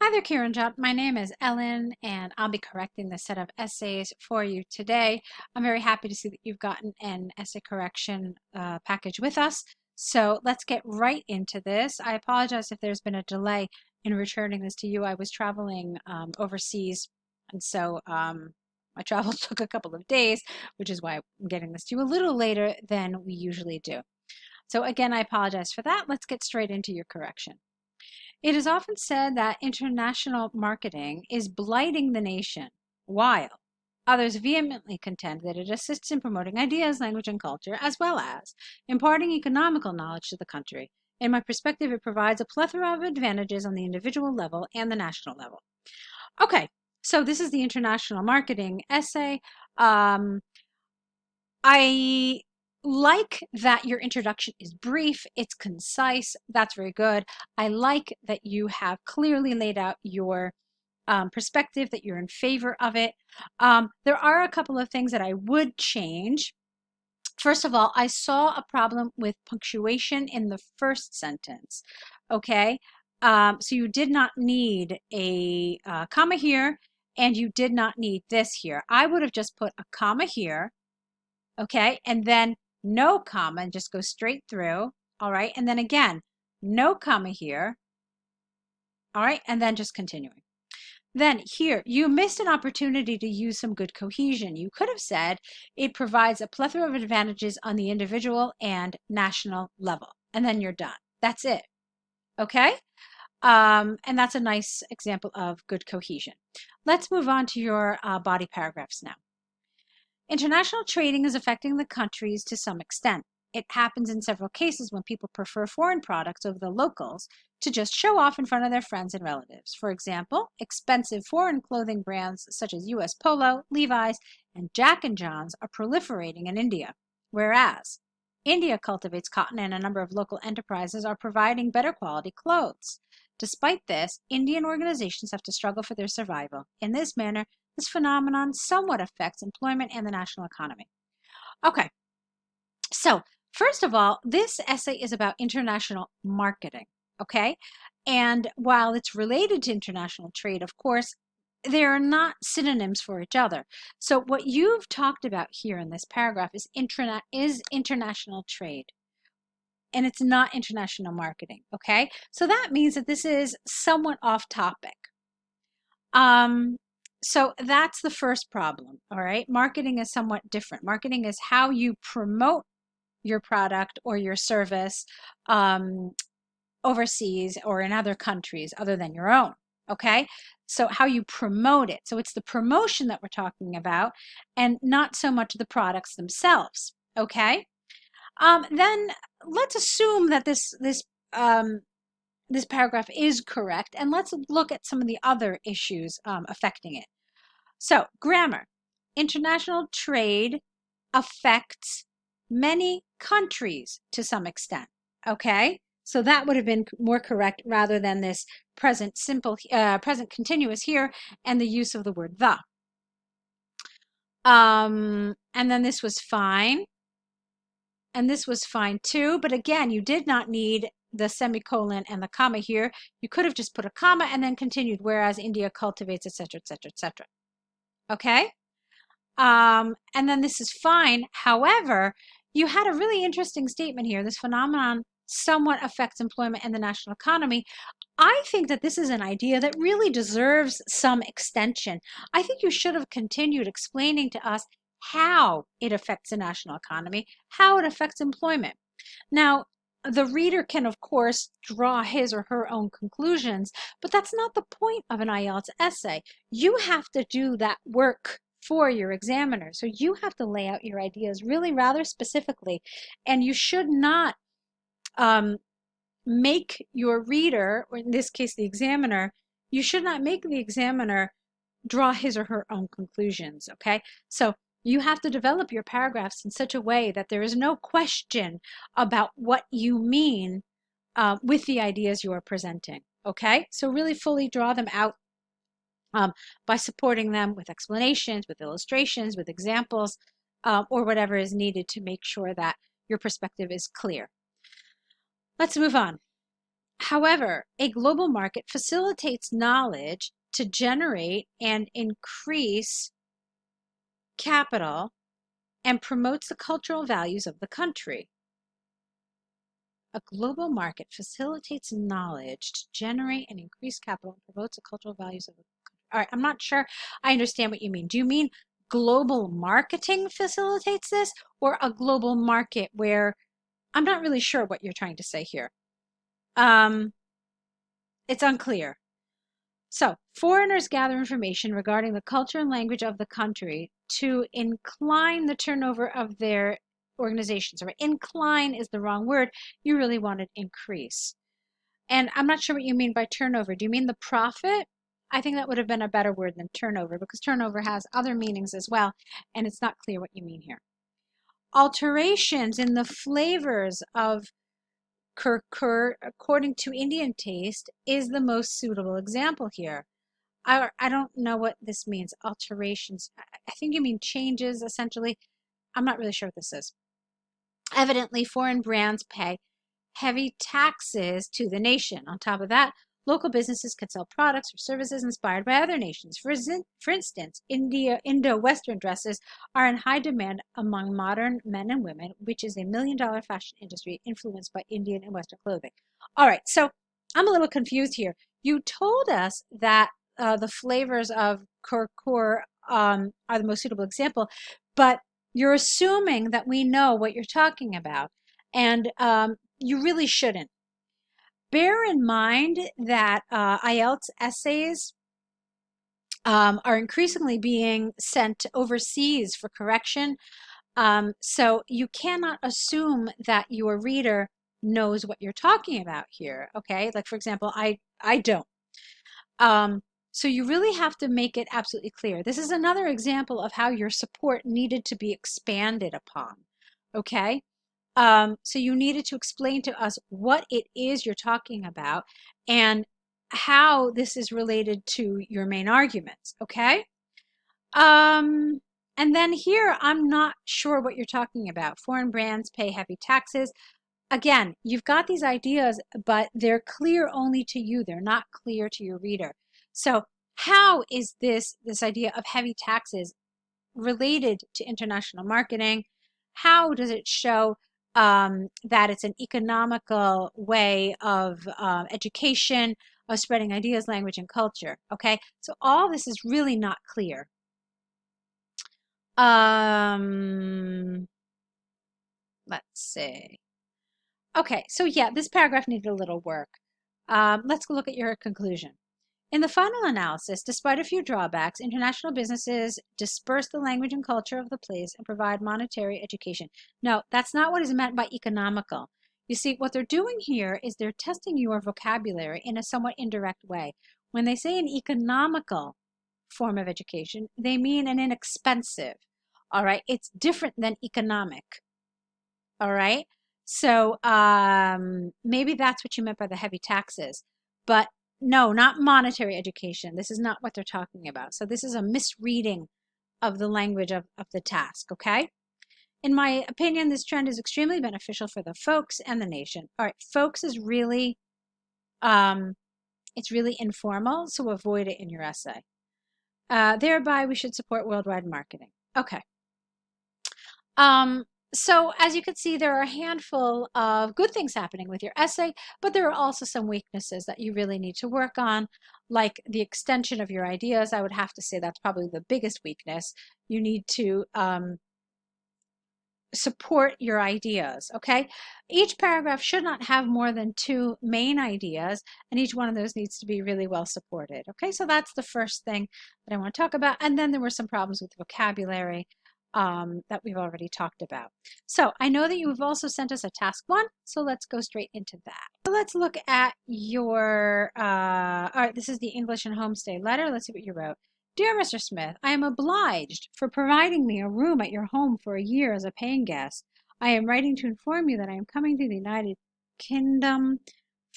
Hi there, Kiranjot. My name is Ellen, and I'll be correcting this set of essays for you today. I'm very happy to see that you've gotten an essay correction package with us. So let's get right into this. I apologize if there's been a delay in returning this to you. I was traveling overseas, and so my travel took a couple of days, which is why I'm getting this to you a little later than we usually do. So again, I apologize for that. Let's get straight into your correction. It is often said that international marketing is blighting the nation, while others vehemently contend that it assists in promoting ideas, language, and culture, as well as imparting economical knowledge to the country. In my perspective, it provides a plethora of advantages on the individual level and the national level. Okay, so this is the international marketing essay. I like that your introduction is brief, it's concise, that's very good. I like that you have clearly laid out your perspective, that you're in favor of it. There are a couple of things that I would change. First of all, I saw a problem with punctuation in the first sentence, okay? So you did not need a comma here, and you did not need this here. I would have just put a comma here, okay, and then no comma and just go straight through, all right, and then again, no comma here, all right, and then just continuing. Then here, you missed an opportunity to use some good cohesion. You could have said it provides a plethora of advantages on the individual and national level, and then you're done. That's it, okay? And that's a nice example of good cohesion. Let's move on to your body paragraphs now. International trading is affecting the countries to some extent. It happens in several cases when people prefer foreign products over the locals to just show off in front of their friends and relatives. For example, expensive foreign clothing brands such as US Polo, Levi's, and Jack and John's are proliferating in India, whereas India cultivates cotton and a number of local enterprises are providing better quality clothes. Despite this, Indian organizations have to struggle for their survival. In this manner, this phenomenon somewhat affects employment and the national economy. Okay, so first of all, this essay is about international marketing, okay? And while it's related to international trade, of course, they are not synonyms for each other. So what you've talked about here in this paragraph is international trade, and it's not international marketing, okay? So that means that this is somewhat off topic. So that's the first problem, all right? Marketing is somewhat different. Marketing is how you promote your product or your service overseas or in other countries other than your own, okay? So how you promote it. So it's the promotion that we're talking about and not so much the products themselves, okay? Then let's assume that this paragraph is correct, and let's look at some of the other issues affecting it. So, grammar. International trade affects many countries to some extent, okay? So that would have been more correct rather than this present continuous here and the use of the word the. And then this was fine. And this was fine too, but again, you did not need the semicolon and the comma here. You could have just put a comma and then continued, whereas India cultivates, etc., etc., etc. Okay? And then this is fine. However, you had a really interesting statement here. This phenomenon somewhat affects employment and the national economy. I think that this is an idea that really deserves some extension. I think you should have continued explaining to us how it affects the national economy, how it affects employment. Now, the reader can, of course, draw his or her own conclusions, but that's not the point of an IELTS essay. You have to do that work for your examiner. So you have to lay out your ideas really rather specifically, and you should not make your reader, or in this case the examiner, you should not make the examiner draw his or her own conclusions, okay? So you have to develop your paragraphs in such a way that there is no question about what you mean with the ideas you are presenting, okay? So really fully draw them out by supporting them with explanations, with illustrations, with examples, or whatever is needed to make sure that your perspective is clear. Let's move on. However, a global market facilitates knowledge to generate and increase capital and promotes the cultural values of the country. A global market facilitates knowledge to generate and increase capital and promotes the cultural values of the country. All right, I'm not sure I understand what you mean. Do you mean global marketing facilitates this, or a global market where I'm not really sure what you're trying to say here? It's unclear. So, foreigners gather information regarding the culture and language of the country to incline the turnover of their organizations. Or incline is the wrong word. You really want to increase. And I'm not sure what you mean by turnover. Do you mean the profit? I think that would have been a better word than turnover, because turnover has other meanings as well, and it's not clear what you mean here. Alterations in the flavors of kurkur, according to Indian taste, is the most suitable example here. I don't know what this means. Alterations. I think you mean changes, essentially. I'm not really sure what this is. Evidently, foreign brands pay heavy taxes to the nation. On top of that, local businesses can sell products or services inspired by other nations. For instance, Indo-Western dresses are in high demand among modern men and women, which is a $1 million fashion industry influenced by Indian and Western clothing. All right, so I'm a little confused here. You told us that the flavors of kurkur are the most suitable example, but you're assuming that we know what you're talking about, and you really shouldn't. Bear in mind that IELTS essays are increasingly being sent overseas for correction, so you cannot assume that your reader knows what you're talking about here, okay? Like, for example, I don't. So you really have to make it absolutely clear. This is another example of how your support needed to be expanded upon, okay? So you needed to explain to us what it is you're talking about and how this is related to your main arguments, okay? And then here, I'm not sure what you're talking about. Foreign brands pay heavy taxes. Again, you've got these ideas, but they're clear only to you. They're not clear to your reader. So how is this idea of heavy taxes related to international marketing? How does it show that it's an economical way of education, of spreading ideas, language, and culture? Okay, so all this is really not clear. Let's see. Okay, so yeah, this paragraph needed a little work. Let's look at your conclusion. In the final analysis, despite a few drawbacks, international businesses disperse the language and culture of the place and provide monetary education. No, that's not what is meant by economical. You see, what they're doing here is they're testing your vocabulary in a somewhat indirect way. When they say an economical form of education, they mean an inexpensive. All right, it's different than economic. All right, so maybe that's what you meant by the heavy taxes, but no, not monetary education. This is not what they're talking about. So this is a misreading of the language of the task, okay? In my opinion, this trend is extremely beneficial for the folks and the nation. All right, folks is really, it's really informal, so avoid it in your essay. Thereby, we should support worldwide marketing. Okay. So as you can see, there are a handful of good things happening with your essay, but there are also some weaknesses that you really need to work on, like the extension of your ideas. I would have to say that's probably the biggest weakness. You need to support your ideas, okay? Each paragraph should not have more than 2 main ideas, and each one of those needs to be really well supported, okay? So that's the first thing that I want to talk about. And then there were some problems with vocabulary that we've already talked about. So I know that you've also sent us a task 1, so let's go straight into that. So let's look at your, all right, this is the English and Homestay letter. Let's see what you wrote. Dear Mr. Smith, I am obliged for providing me a room at your home for a year as a paying guest. I am writing to inform you that I am coming to the United Kingdom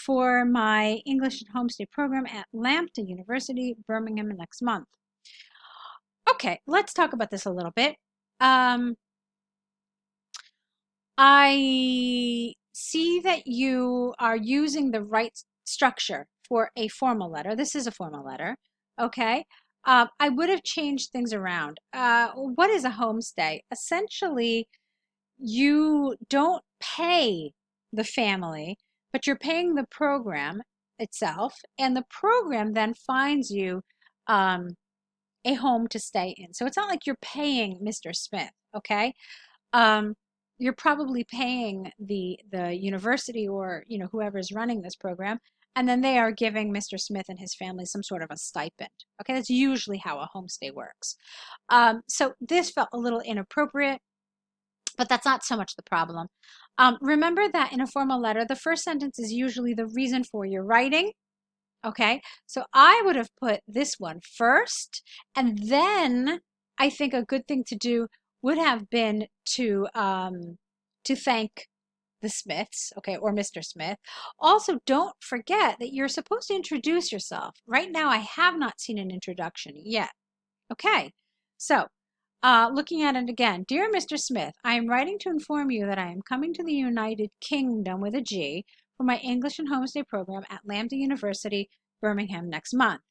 for my English and Homestay program at Lambton University, Birmingham, next month. Okay, let's talk about this a little bit. I see that you are using the right structure for a formal letter. This is a formal letter, okay? I would have changed things around. What is a homestay? Essentially, you don't pay the family, but you're paying the program itself, and the program then finds you a home to stay in. So it's not like you're paying Mr. Smith, okay? Um, you're probably paying the university or whoever's running this program, and then they are giving Mr. Smith and his family some sort of a stipend. Okay, that's usually how a homestay works. So this felt a little inappropriate, but that's not so much the problem. Remember that in a formal letter, the first sentence is usually the reason for your writing. Okay, so I would have put this one first, and then I think a good thing to do would have been to thank the Smiths, okay, or Mr. Smith. Also, don't forget that you're supposed to introduce yourself. Right now, I have not seen an introduction yet. Okay, so looking at it again, dear Mr. Smith, I am writing to inform you that I am coming to the United Kingdom with a G for my English and Homestay program at Lambda University, Birmingham next month.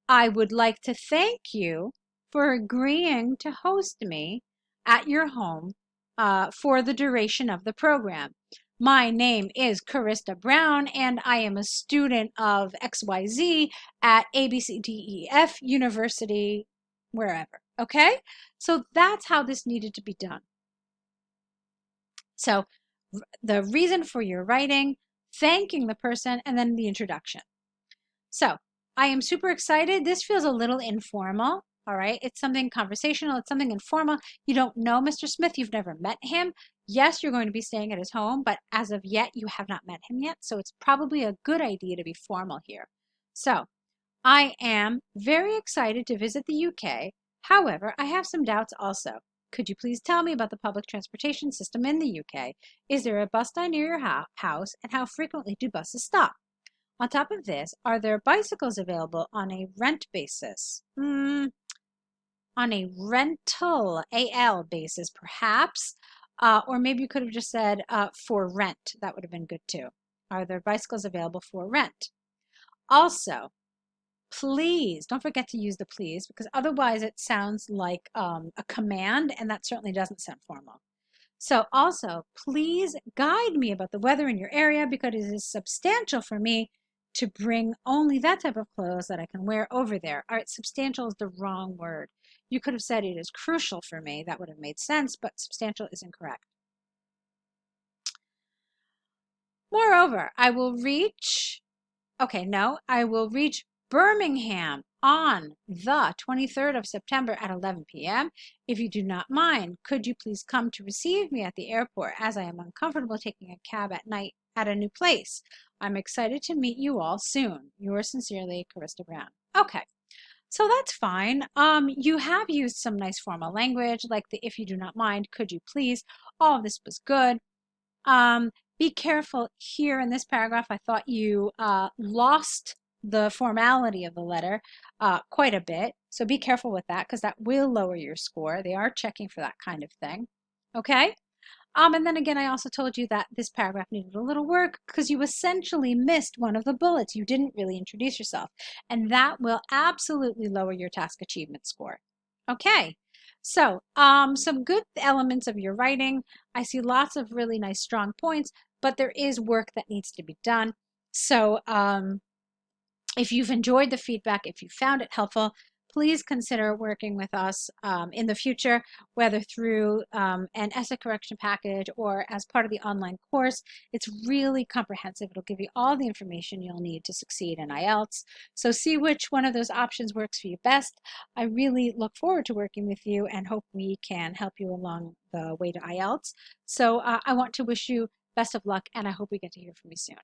I would like to thank you for agreeing to host me at your home for the duration of the program. My name is Carista Brown, and I am a student of XYZ at ABCDEF University, wherever. Okay? So that's how this needed to be done. So the reason for your writing, thanking the person, and then the introduction. So I am super excited. This feels a little informal. All right. It's something conversational. It's something informal. You don't know Mr. Smith. You've never met him. Yes, you're going to be staying at his home, but as of yet, you have not met him yet. So it's probably a good idea to be formal here. So I am very excited to visit the UK. However, I have some doubts also. Could you please tell me about the public transportation system in the UK? Is there a bus stand near your house, and how frequently do buses stop? On top of this, are there bicycles available on a rent basis? On a rental, AL basis, perhaps. Or maybe you could have just said for rent. That would have been good too. Are there bicycles available for rent? Also, please don't forget to use the please, because otherwise it sounds like a command, and that certainly doesn't sound formal. So also, please guide me about the weather in your area, because it is substantial for me to bring only that type of clothes that I can wear over there. All right, substantial is the wrong word. You could have said it is crucial for me. That would have made sense, but substantial is incorrect. Moreover, I will reach Birmingham on the 23rd of September at 11 p.m. If you do not mind, could you please come to receive me at the airport, as I am uncomfortable taking a cab at night at a new place. I'm excited to meet you all soon. Yours sincerely, Carista Brown. Okay, so that's fine. You have used some nice formal language, like the if you do not mind, could you please. All of this was good. Be careful here in this paragraph. I thought you lost the formality of the letter quite a bit. So be careful with that, because that will lower your score. They are checking for that kind of thing. Okay? And then again, I also told you that this paragraph needed a little work because you essentially missed one of the bullets. You didn't really introduce yourself. And that will absolutely lower your task achievement score. Okay. So some good elements of your writing. I see lots of really nice strong points, but there is work that needs to be done. So if you've enjoyed the feedback, if you found it helpful, please consider working with us in the future, whether through an essay correction package or as part of the online course. It's really comprehensive. It'll give you all the information you'll need to succeed in IELTS. So see which one of those options works for you best. I really look forward to working with you and hope we can help you along the way to IELTS. So I want to wish you best of luck, and I hope we get to hear from you soon.